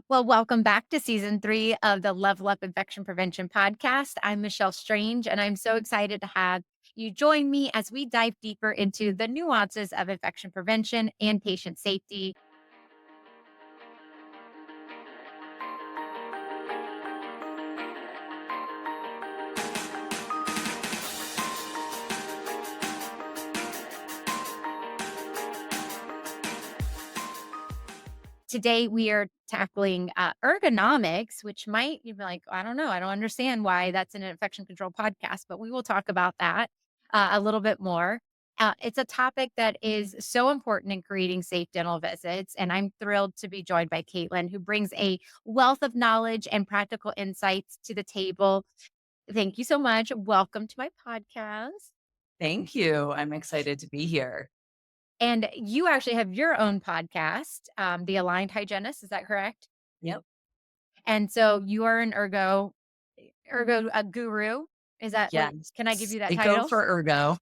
Well, welcome back to season 3 of the Level Up Infection Prevention podcast. I'm Michelle Strange, and I'm so excited to have you join me as we dive deeper into the nuances of infection prevention and patient safety. Today, we are tackling ergonomics, which might you be like, I don't know, I don't understand why that's an infection control podcast, but we will talk about that a little bit more. It's a topic that is so important in creating safe dental visits. And I'm thrilled to be joined by Caitlin, who brings a wealth of knowledge and practical insights to the table. Thank you so much. Welcome to my podcast. Thank you. I'm excited to be here. And you actually have your own podcast, the Aligned Hygienist. Is that correct? Yep. And so you are an ergo a guru? Is that what Yes. can I give you that I go title? for ergo.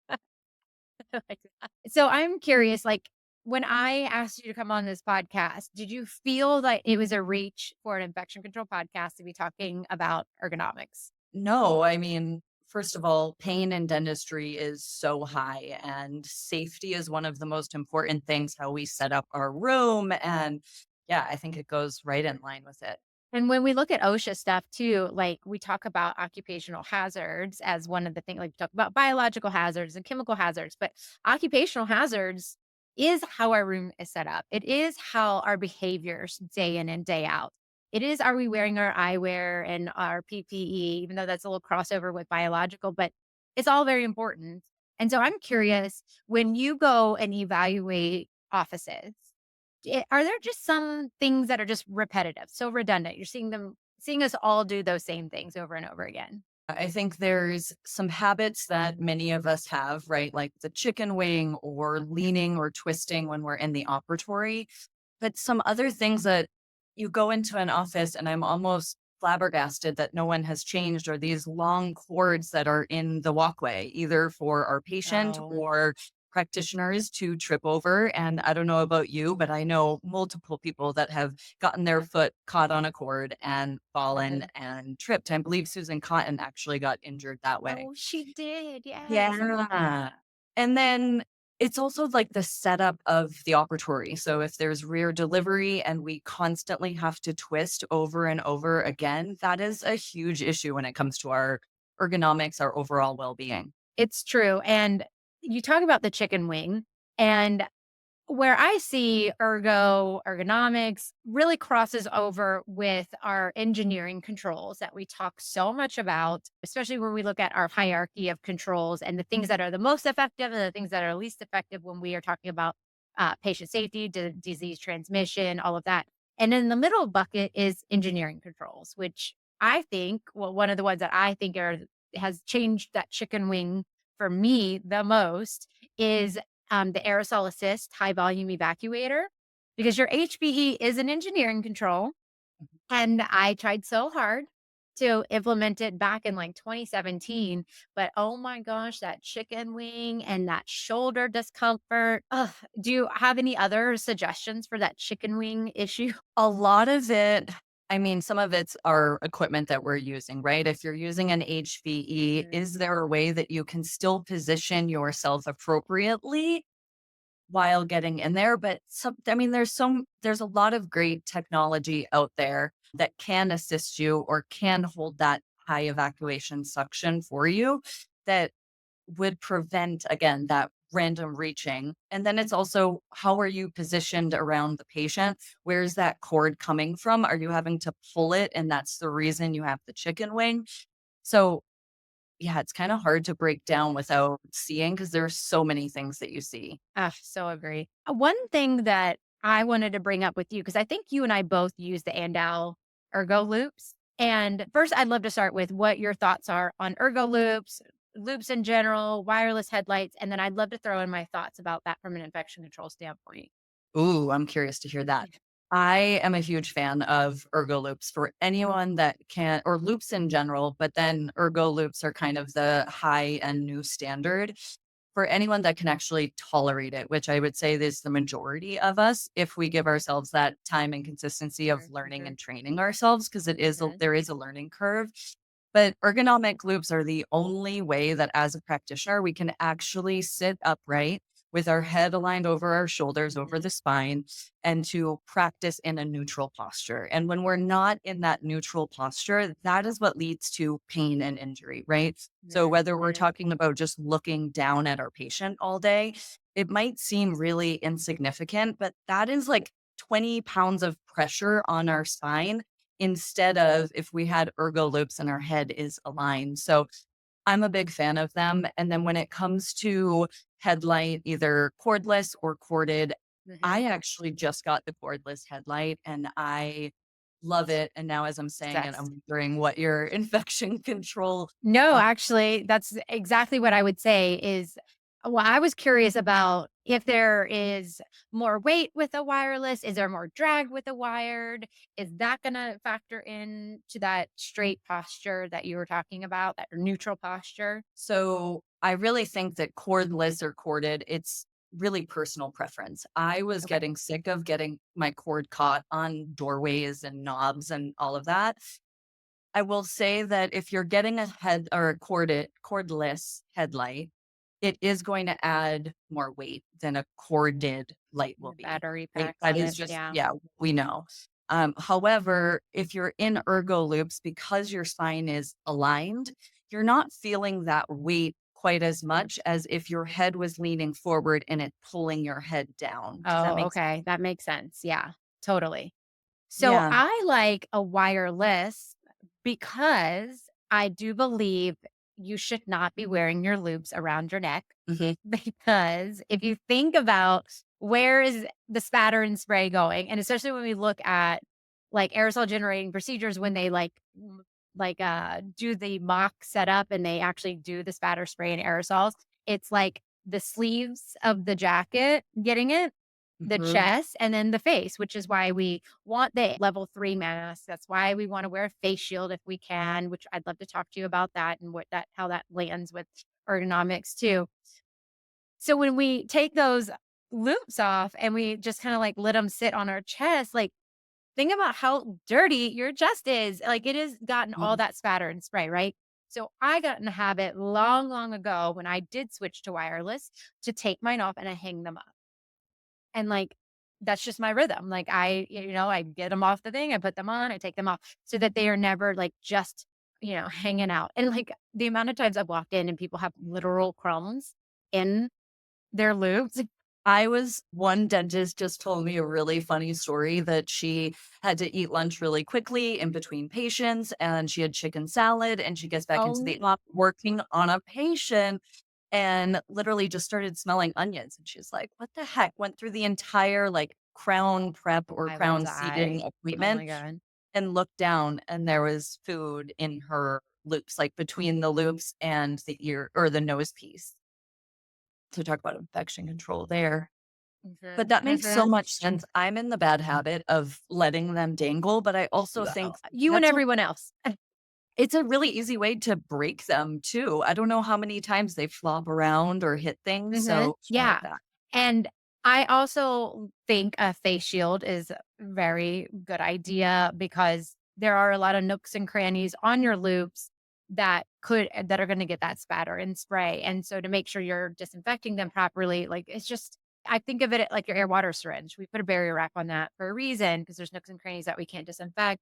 Like that. So I'm curious, like, when I asked you to come on this podcast, did you feel like it was a reach for an infection control podcast to be talking about ergonomics? No, I mean, first of all, pain in dentistry is so high, and safety is one of the most important things, how we set up our room. And yeah, I think it goes right in line with it. And when we look at OSHA stuff too, like we talk about occupational hazards as one of the things, like we talk about biological hazards and chemical hazards, but occupational hazards is how our room is set up. It is how our behaviors day in and day out. It is, are we wearing our eyewear and our PPE, even though that's a little crossover with biological, but it's all very important. And so I'm curious, when you go and evaluate offices, are there just some things that are just repetitive, so redundant? You're seeing us all do those same things over and over again. I think there's some habits that many of us have, right? Like the chicken wing or leaning or twisting when we're in the operatory. But some other things that you go into an office and I'm almost flabbergasted that no one has changed are these long cords that are in the walkway, either for our patient Oh, or practitioners to trip over. And I don't know about you, but I know multiple people that have gotten their foot caught on a cord and fallen good. and tripped. I believe Susan Cotton actually got injured that way. Oh, she did, yes. Yeah. And then it's also like the setup of the operatory. So if there's rear delivery and we constantly have to twist over and over again, that is a huge issue when it comes to our ergonomics, our overall well-being. It's true, and you talk about the chicken wing, and where I see ergonomics really crosses over with our engineering controls that we talk so much about, especially when we look at our hierarchy of controls and the things that are the most effective and the things that are least effective when we are talking about patient safety, disease transmission, all of that. And in the middle bucket is engineering controls, which I think, well, one of the ones that I think has changed that chicken wing for me the most is the aerosol assist high volume evacuator, because your HPE is an engineering control. And I tried so hard to implement it back in like 2017. But oh my gosh, that chicken wing and that shoulder discomfort. Ugh. Do you have any other suggestions for that chicken wing issue? A lot of it, I mean, some of it's our equipment that we're using, right? If you're using an HVE, is there a way that you can still position yourself appropriately while getting in there? But some, I mean, there's a lot of great technology out there that can assist you or can hold that high evacuation suction for you that would prevent, again, that random reaching. And then it's also, how are you positioned around the patient? Where's that cord coming from? Are you having to pull it? And that's the reason you have the chicken wing. So yeah, it's kind of hard to break down without seeing because there's so many things that you see. Ah, so agree. One thing that I wanted to bring up with you, because I think you and I both use the Andal ergo loops. And first, I'd love to start with what your thoughts are on ergo loops, loops in general, wireless headlights. And then I'd love to throw in my thoughts about that from an infection control standpoint. Ooh, I'm curious to hear that. I am a huge fan of ergo loops for anyone that can, or loops in general, but then ergo loops are kind of the high and new standard. for anyone that can actually tolerate it, which I would say is the majority of us, if we give ourselves that time and consistency of learning Mhm, and training ourselves, because mhm. there is a learning curve. But ergonomic loops are the only way that as a practitioner, we can actually sit upright with our head aligned over our shoulders, over Mhm. the spine, and to practice in a neutral posture. And when we're not in that neutral posture, that is what leads to pain and injury, right? So Mhm, whether we're mhm. talking about just looking down at our patient all day, it might seem really insignificant, but that is like 20 pounds of pressure on our spine instead of if we had ergo loops and our head is aligned. So I'm a big fan of them. And then when it comes to headlight, either cordless or corded, Mhm. I actually just got the cordless headlight and I love it. And now, as I'm saying it, Obsessed. I'm wondering what your infection control. No, Uh, actually, that's exactly what I would say is well, I was curious about if there is more weight with a wireless, is there more drag with a wired? Is that gonna factor in to that straight posture that you were talking about, that neutral posture? so I really think that cordless or corded, it's really personal preference. I was Okay. getting sick of getting my cord caught on doorways and knobs and all of that. I will say that if you're getting a head or a cordless headlight, it is going to add more weight than a corded light will The be, battery right? pack That on is it, just, yeah. yeah, we know. However, if you're in ergo loops, because your spine is aligned, you're not feeling that weight quite as much as if your head was leaning forward and it pulling your head down. Does that Oh, make sense? okay, that makes sense, yeah, totally. So Yeah. I like a wireless because I do believe you should not be wearing your loops around your neck. Hmm. Because if you think about where is the spatter and spray going, and especially when we look at like aerosol generating procedures when they do the mock setup and they actually do the spatter spray and aerosols, it's like the sleeves of the jacket getting it, the Hmm. chest, and then the face, which is why we want the level 3 mask. That's why we wanna wear a face shield if we can, which I'd love to talk to you about that and what that how that lands with ergonomics too. So when we take those loops off and we just kinda, like, let them sit on our chest, like, think about how dirty your chest is. Like, it has gotten all that spatter and spray, right? So I got in the habit long, long ago when I did switch to wireless to take mine off and I hang them up. And, like, that's just my rhythm. Like, I get them off the thing, I put them on, I take them off so that they are never, like, just, hanging out. And, like, the amount of times I've walked in and people have literal crumbs in their loops. One dentist just told me a really funny story that she had to eat lunch really quickly in between patients and she had chicken salad and she gets back into the Oh op working on a patient and literally just started smelling onions. And she's like, what the heck? Went through the entire like crown prep or my mind's crown eye. seating Oh appointment my god. and looked down and there was food in her loops, like between the loops and the ear or the nose piece. To talk about infection control there. But Mhm, that makes so mhm. much sense. I'm in the bad habit of letting them dangle, but I also think You and that's a everyone else. it's a really easy way to break them too. I don't know how many times they flop around or hit things, Mhm. so I like Yeah. that. And I also think a face shield is a very good idea because there are a lot of nooks and crannies on your loops that are going to get that spatter and spray. And so to make sure you're disinfecting them properly, like it's just I think of it like your air water syringe. We put a barrier wrap on that for a reason because there's nooks and crannies that we can't disinfect.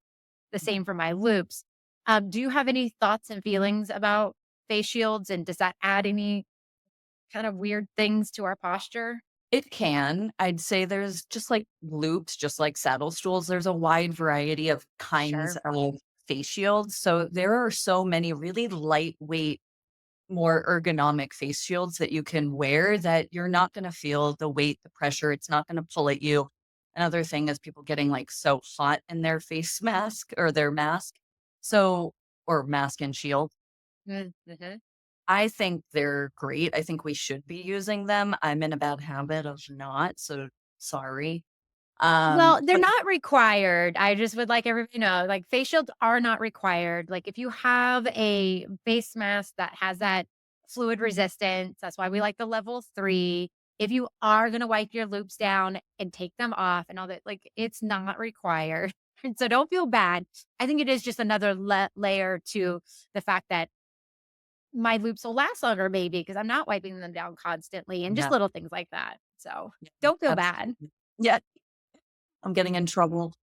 The same for my loops. Do you have any thoughts and feelings about face shields and does that add any kind of weird things to our posture? It can. I'd say there's just like loops, just like saddle stools, there's a wide variety of kinds Sure. of face shields. So there are so many really lightweight more ergonomic face shields that you can wear that you're not going to feel the weight, the pressure. It's not going to pull at you. Another thing is people getting like so hot in their face mask or their mask. So, or mask and shield. Mhm. I think they're great. I think we should be using them. I'm in a bad habit of not. So sorry. Well, they're But not required. I just would like everybody to know, like, face shields are not required. Like, if you have a face mask that has that fluid resistance. That's why we like the level 3. If you are gonna wipe your loops down and take them off and all that, like, it's not required. And so don't feel bad. I think it is just another layer to the fact that my loops will last longer maybe because 'cause I'm not wiping them down constantly and just Yeah. little things like that. So, Yeah, don't feel bad. absolutely. Yeah, I'm getting in trouble.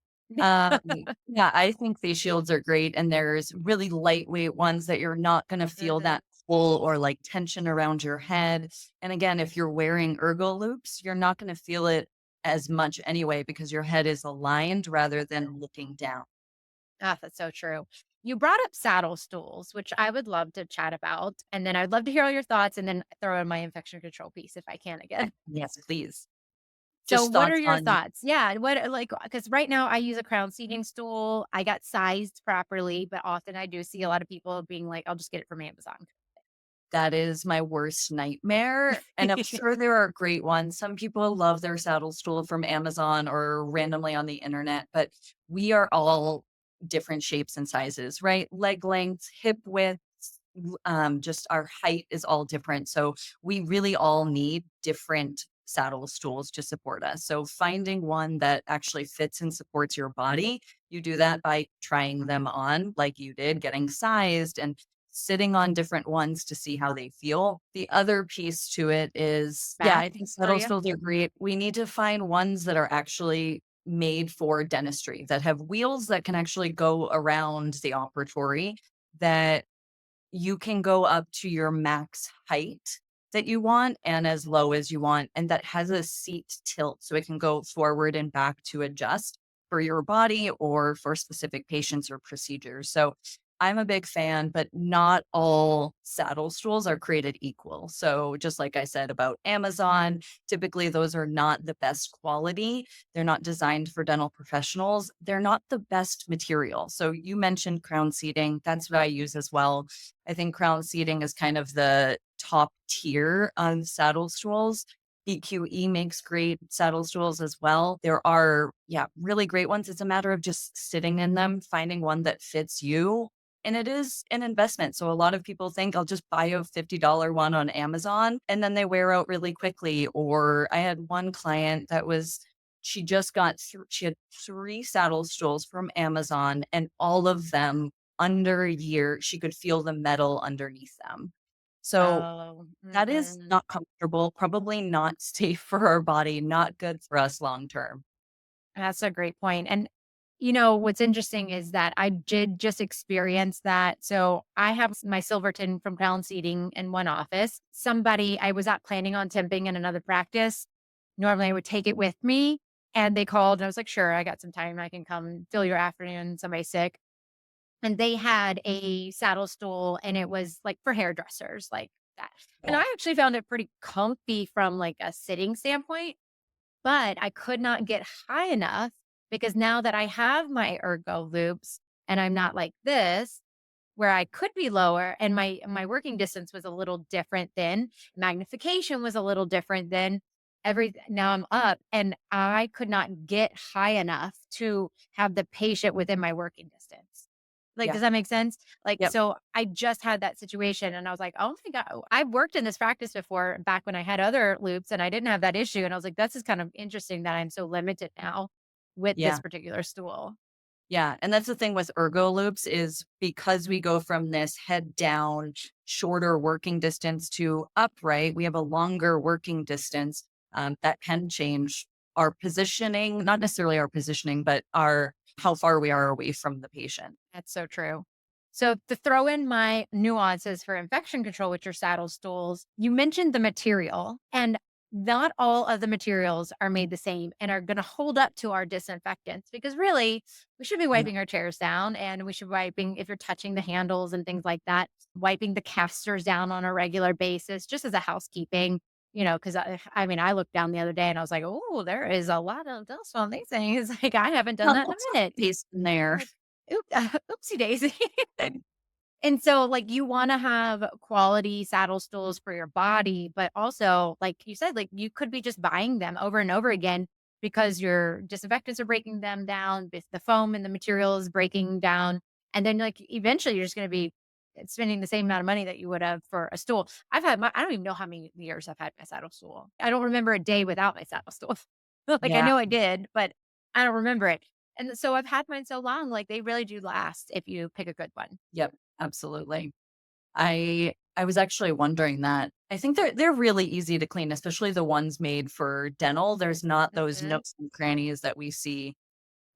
Um, yeah, I think face shields are great, and there's really lightweight ones that you're not gonna feel Mhm. that pull or, like, tension around your head, and again, if you're wearing ergo loops, you're not gonna feel it as much anyway because your head is aligned rather than looking down. Ah, that's so true. You brought up saddle stools, which I would love to chat about, and then I'd love to hear all your thoughts and then throw in my infection control piece if I can again. Yes, please. So Just what are thoughts your on thoughts? Yeah, what like because right now I use a crown seating stool. I got sized properly, but often I do see a lot of people being like, "I'll just get it from Amazon." that is my worst nightmare, and I'm sure there are great ones. Some people love their saddle stool from Amazon or randomly on the internet, but we are all different shapes and sizes, right? Leg lengths, hip widths, just our height is all different. So we really all need different saddle stools to support us. So finding one that actually fits and supports your body, you do that by trying them on like you did, getting sized and sitting on different ones to see how they feel. The other piece to it is, yeah, Back I think for saddle you? stools are great. We need to find ones that are actually made for dentistry that have wheels that can actually go around the operatory that you can go up to your max height that you want and as low as you want, and that has a seat tilt so it can go forward and back to adjust for your body or for specific patients or procedures. So I'm a big fan, but not all saddle stools are created equal. So just like I said about Amazon, typically those are not the best quality. They're not designed for dental professionals. They're not the best material. So you mentioned crown seating. That's what I use as well. I think crown seating is kind of the top tier on saddle stools. EQE makes great saddle stools as well. There are, yeah, really great ones. It's a matter of just sitting in them, finding one that fits you. And it is an investment. So a lot of people think I'll just buy a $50 one on Amazon and then they wear out really quickly. Or I had one client that was, she just got, she had 3 saddle stools from Amazon and all of them under a year, she could feel the metal underneath them. So Oh, that is mhm. not comfortable, probably not safe for our body, not good for us long term. That's a great point. And what's interesting is that I did just experience that. So I have my Silverton from Crown Seating in one office. Somebody I was not planning on temping in another practice. Normally I would take it with me. And they called and I was like, sure, I got some time. I can come fill your afternoon. Somebody's sick. And they had a saddle stool and it was like for hairdressers, like that. And I Yeah. actually found it pretty comfy from like a sitting standpoint, but I could not get high enough because now that I have my ergo loops and I'm not like this, where I could be lower and my working distance was a little different then, magnification was a little different then. Now I'm up and I could not get high enough to have the patient within my working distance. Like, Yeah. does that make sense? Like, Yep. so I just had that situation and I was like, oh my God, I've worked in this practice before back when I had other loops and I didn't have that issue. And I was like, this is kind of interesting that I'm so limited now with this Yeah. particular stool. Yeah, and that's the thing with ergo loops is because we go from this head down, shorter working distance to upright, we have a longer working distance that can change our positioning, not necessarily our positioning, but our how far we are away from the patient. That's so true. So to throw in my nuances for infection control with your saddle stools, you mentioned the material and not all of the materials are made the same and are going to hold up to our disinfectants because really we should be Yeah, wiping our chairs down and we should wiping if you're touching the handles and things like that, wiping the casters down on a regular basis just as a housekeeping, because I mean, I looked down the other day and I was like, oh, there is a lot of dust on these things. Like I haven't done that in lots a of minute. space in there. Like, oopsie daisy. And so, like, you wanna have quality saddle stools for your body, but also, like you said, like, you could be just buying them over and over again because your disinfectants are breaking them down, with the foam and the material is breaking down, and then, like, eventually, you're just gonna be spending the same amount of money that you would have for a stool. I don't even know how many years I've had my saddle stool. I don't remember a day without my saddle stool. Like, I Yeah. know I did, but I don't remember it. And so I've had mine so long, like, they really do last if you pick a good one. Yep. Absolutely. I was actually wondering that. I think they're really easy to clean, especially the ones made for dental. There's not those Mhm. nooks and crannies that we see.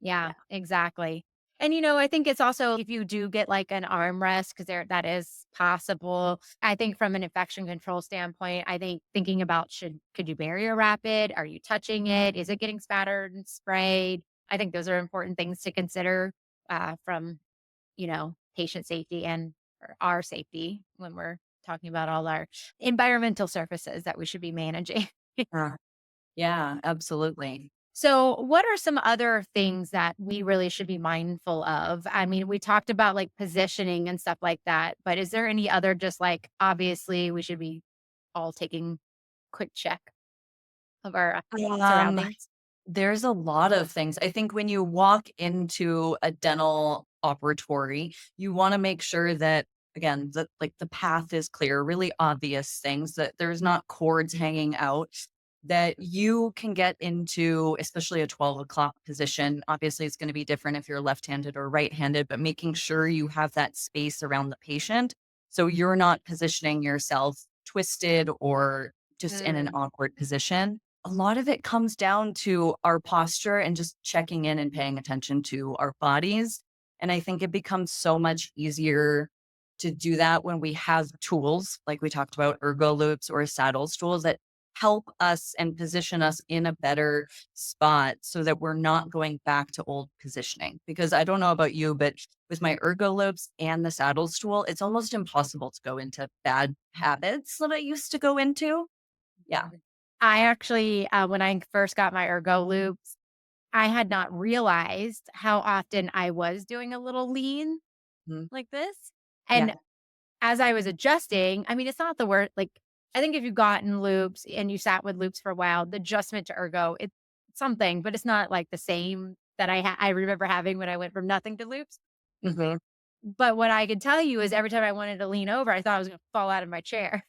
Yeah, Yeah. exactly. And, I think it's also if you do get like an armrest, because that is possible. I think from an infection control standpoint, I think thinking about could you barrier wrap it? Are you touching it? Is it getting spattered and sprayed? I think those are important things to consider from, patient safety and or our safety when we're talking about all our environmental surfaces that we should be managing. Uh, yeah, absolutely. So, what are some other things that we really should be mindful of? I mean, we talked about like positioning and stuff like that, but is there any other just like obviously we should be all taking quick check of our Um, surroundings? there's a lot of things. I think when you walk into a dental operatory, you want to make sure that again, that like the path is clear, really obvious things that there's not cords hanging out that you can get into, especially a 12 o'clock position. Obviously, it's going to be different if you're left handed or right handed, but making sure you have that space around the patient. So you're not positioning yourself twisted or just in an Mm, awkward position. A lot of it comes down to our posture and just checking in and paying attention to our bodies. And I think it becomes so much easier to do that when we have tools like we talked about, ergo loops or saddle stools that help us and position us in a better spot so that we're not going back to old positioning. Because I don't know about you, but with my ergo loops and the saddle stool, it's almost impossible to go into bad habits that I used to go into. Yeah. mhm. I actually, when I first got my ergo loops, I had not realized how often I was doing a little lean Mhm. like this. Yeah. And as I was adjusting, I mean, it's not the word like, I think if you've gotten loops and you sat with loops for a while, the adjustment to ergo, it's something, but it's not like the same that I remember having when I went from nothing to loops. Mhm. But what I could tell you is every time I wanted to lean over, I thought I was gonna fall out of my chair.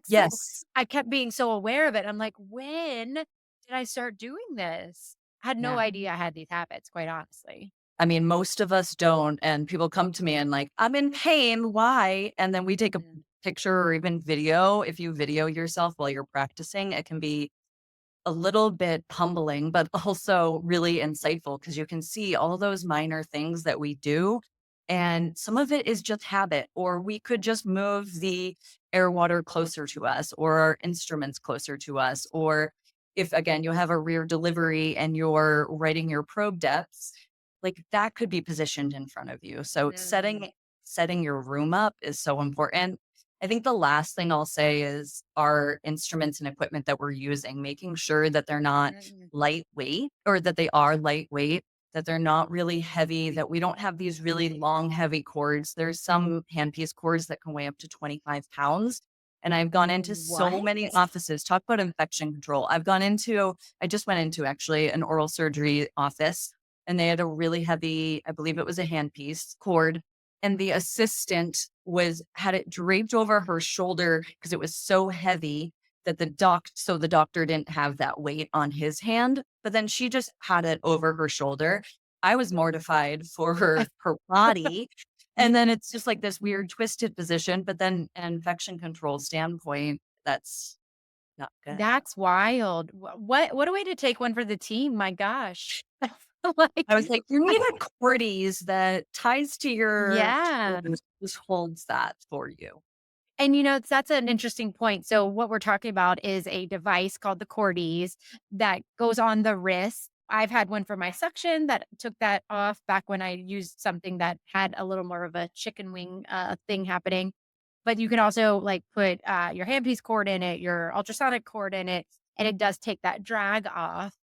So Yes. I kept being so aware of it. I'm like, when did I start doing this? I had no Yeah. idea I had these habits, quite honestly. I mean, most of us don't, and people come to me and like, "I'm in pain, why?" And then we take a Mm, picture or even video. If you video yourself while you're practicing, it can be a little bit humbling, but also really insightful because you can see all those minor things that we do. And some of it is just habit, or we could just move the air water closer to us or our instruments closer to us. Or if again, you have a rear delivery and you're writing your probe depths, like that could be positioned in front of you. So mm, setting your room up is so important. I think the last thing I'll say is our instruments and equipment that we're using, making sure that they're not mm, lightweight or that they are lightweight, that they're not really heavy, that we don't have these really long, heavy cords. There's some handpiece cords that can weigh up to 25 pounds. And I've gone into so what? many offices, talk about infection control. I just went into actually an oral surgery office and they had a really heavy, I believe it was a handpiece cord and the assistant was had it draped over her shoulder because it was so heavy that the doctor didn't have that weight on his hand, but then she just had it over her shoulder. I was mortified for her body. And then it's just like this weird twisted position, but then an infection control standpoint, that's not good. That's wild. What a way to take one for the team, my gosh. I Like, was like, "You need a Cordy's that ties to your yeah. shoulders, just holds that for you." And, that's an interesting point. So what we're talking about is a device called the Cordes that goes on the wrist. I've had one for my suction that took that off back when I used something that had a little more of a chicken wing thing happening. But you can also like put your handpiece cord in it, your ultrasonic cord in it, and it does take that drag off.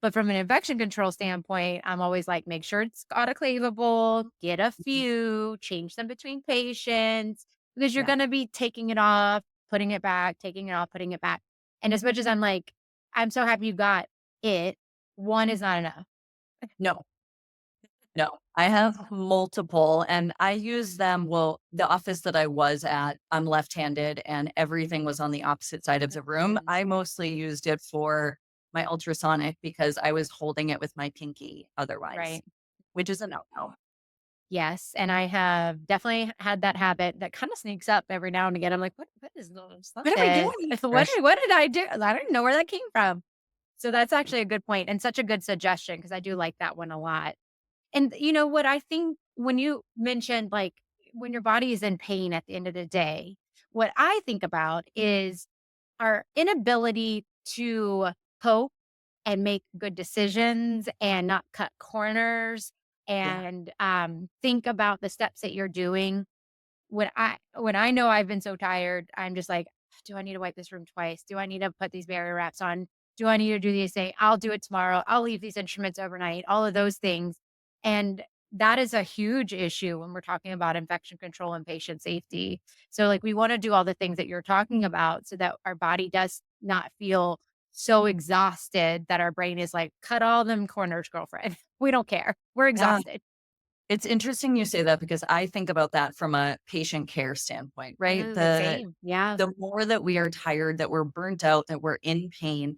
But from an infection control standpoint, I'm always like, make sure it's autoclavable, get a Mhm. few, change them between patients because you're Yeah. going to be taking it off, putting it back, taking it off, putting it back. And as much as I'm like, I'm so happy you got it, one is not enough. No, no. I have multiple and I use them. Well, the office that I was at, I'm left handed and everything was on the opposite side of the room. Mm, I mostly used it for my ultrasonic because I was holding it with my pinky otherwise, right. which is a no no. Yes, and I have definitely had that habit that kinda sneaks up every now and again. I'm like, what is this? What am I Something doing here? what did I do? I don't know where that came from. So that's actually a good point and such a good suggestion because I do like that one a lot. And you know what I think when you mentioned, like, when your body is in pain at the end of the day, what I think about is our inability to cope and make good decisions and not cut corners Yeah. and, think about the steps that you're doing. When I know I've been so tired, I'm just like, "Do I need to wipe this room twice? Do I need to put these barrier wraps on? Do I need to do these things? I'll do it tomorrow. I'll leave these instruments overnight." All of those things, and that is a huge issue when we're talking about infection control and patient safety. So, like, we wanna do all the things that you're talking about so that our body does not feel so exhausted that our brain is like, "Cut all them corners, girlfriend. We don't care. We're Yeah. exhausted." It's interesting you say that because I think about that from a patient care standpoint, right? Ooh, same. Yeah. The more that we are tired, that we're burnt out, that we're in pain,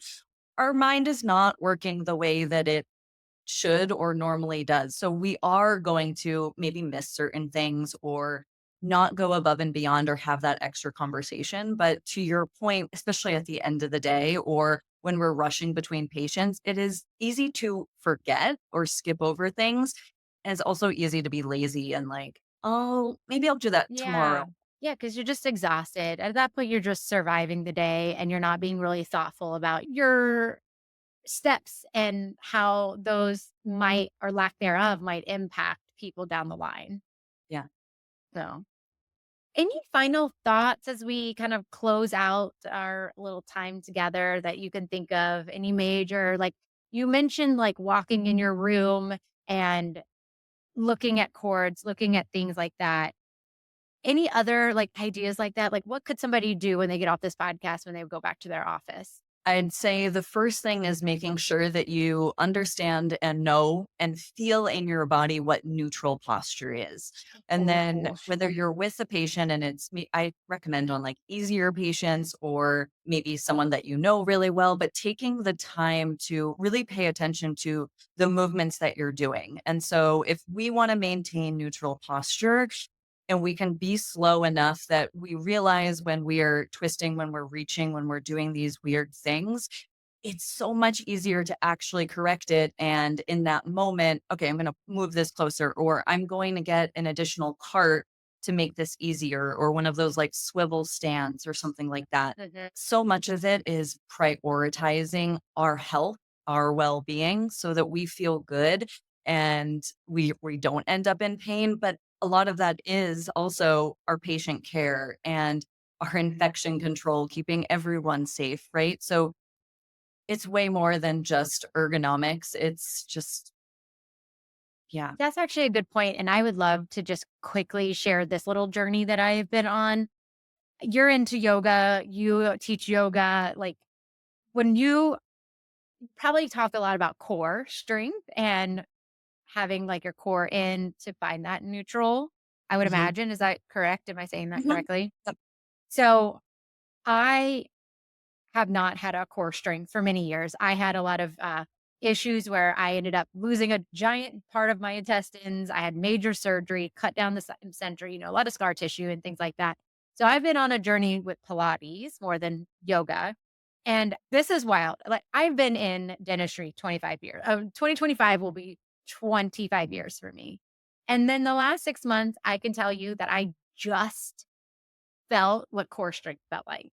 our mind is not working the way that it should or normally does. So we are going to maybe miss certain things or not go above and beyond or have that extra conversation. But to your point, especially at the end of the day or when we're rushing between patients, it is easy to forget or skip over things. And it's also easy to be lazy and like, oh, maybe I'll do that tomorrow. Yeah. Yeah, because 'cause you're just exhausted. At that point, you're just surviving the day and you're not being really thoughtful about your steps and how those might or lack thereof might impact people down the line. Yeah. So, any final thoughts as we kind of close out our little time together that you can think of? Any major like, you mentioned, like, walking in your room and looking at cords, looking at things like that. Any other, like, ideas like that? Like, what could somebody do when they get off this podcast when they go back to their office? I'd say the first thing is making sure that you understand and know and feel in your body what neutral posture is. And then Oh, whether you're with a patient and I recommend on like easier patients or maybe someone that you know really well, but taking the time to really pay attention to the movements that you're doing. And so if we want to maintain neutral posture, and we can be slow enough that we realize when we are twisting, when we're reaching, when we're doing these weird things, it's so much easier to actually correct it. And in that moment, okay, I'm going to move this closer, or I'm going to get an additional cart to make this easier, or one of those like swivel stands or something like that. mhm. So much of it is prioritizing our health, our well being, so that we feel good and we don't end up in pain. But a lot of that is also our patient care and our infection control, keeping everyone safe, right? So it's way more than just ergonomics. It's just, yeah. That's actually a good point, and I would love to just quickly share this little journey that I have been on. You're into yoga, you teach yoga, like, when you probably talk a lot about core strength and having, like, your core in to find that neutral, I would Mhm. imagine. Is that correct? Am I saying that Mhm. correctly? Yep. So, I have not had a core strength for many years. I had a lot of issues where I ended up losing a giant part of my intestines. I had major surgery, cut down the center, a lot of scar tissue and things like that. So I've been on a journey with Pilates more than yoga. And this is wild. Like, I've been in dentistry 25 years. 2025 will be 25 years for me. And then the last 6 months, I can tell you that I just felt what core strength felt like.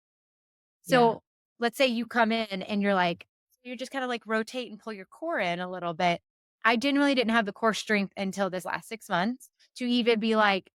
Yeah. So, let's say you come in and you're like you just kinda, like, rotate and pull your core in a little bit. I generally didn't have the core strength until this last 6 months to even be like,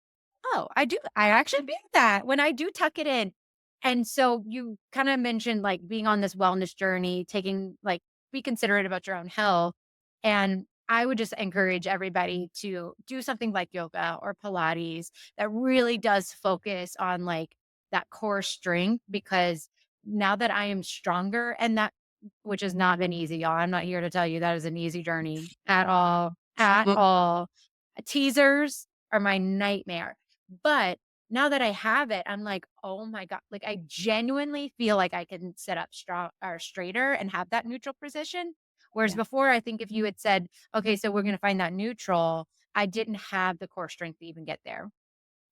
"Oh, I actually do that when I do tuck it in." And so you kinda mentioned, like, being on this wellness journey, taking like, be considerate about your own health, and I would just encourage everybody to do something like yoga or Pilates that really does focus on, like, that core strength because now that I am stronger and that which has not been easy, y'all. I'm not here to tell you that is an easy journey at all, at Mm. all. Teasers are my nightmare. But now that I have it, I'm like, "Oh my god," like, I genuinely feel like I can sit up straighter and have that neutral position. Whereas Yeah. before, I think if you had said, "Okay, so we're gonna find that neutral," I didn't have the core strength to even get there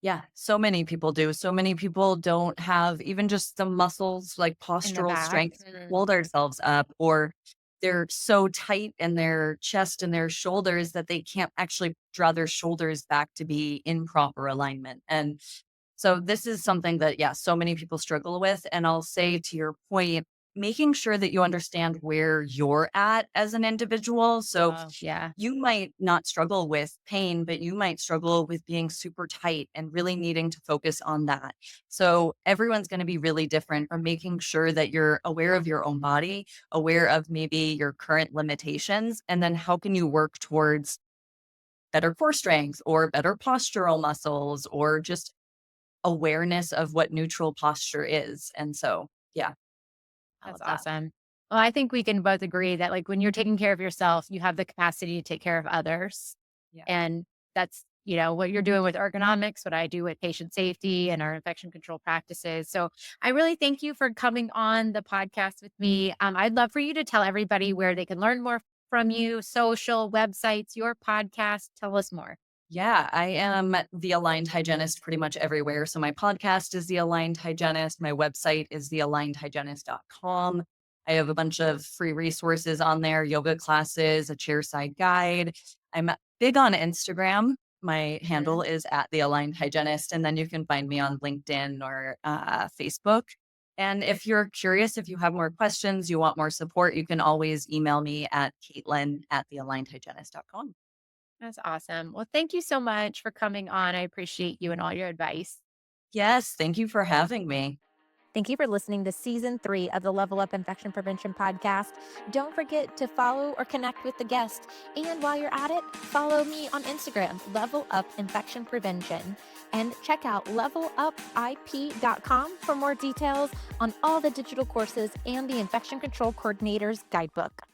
Yeah, so many people do. So many people don't have even just the muscles, like in the postural back. strength to hold ourselves up, or they're so tight in their chest and their shoulders that they can't actually draw their shoulders back to be in proper alignment. And so this is something that, yeah, so many people struggle with. And I'll say to your point, making sure that you understand where you're at as an individual. So Oh, yeah, you might not struggle with pain, but you might struggle with being super tight and really needing to focus on that. So everyone's going to be really different from making sure that you're aware of your own body, aware of maybe your current limitations, and then how can you work towards better core strength or better postural muscles or just awareness of what neutral posture is. And so, yeah, I that's love that. awesome. Well, I think we can both agree that, like, when you're taking care of yourself, you have the capacity to take care of others. Yeah. And that's, what you're doing with ergonomics, what I do with patient safety and our infection control practices. So I really thank you for coming on the podcast with me. I'd love for you to tell everybody where they can learn more from you, social, websites, your podcast. Tell us more. Yeah, I am the Aligned Hygienist pretty much everywhere. So my podcast is the Aligned Hygienist. My website is thealignedhygienist.com. I have a bunch of free resources on there, yoga classes, a chairside guide. I'm big on Instagram. My handle Mhm. is at the Aligned Hygienist. And then you can find me on LinkedIn or Facebook. And if you're curious, if you have more questions, you want more support, you can always email me at Caitlin at thealignedhygienist.com. That's awesome. Well, thank you so much for coming on. I appreciate you and all your advice. Yes, thank you for having me. Thank you for listening to season 3 of the Level Up Infection Prevention podcast. Don't forget to follow or connect with the guest. And while you're at it, follow me on Instagram, Level Up Infection Prevention. And check out levelupip.com for more details on all the digital courses and the Infection Control Coordinator's Guidebook.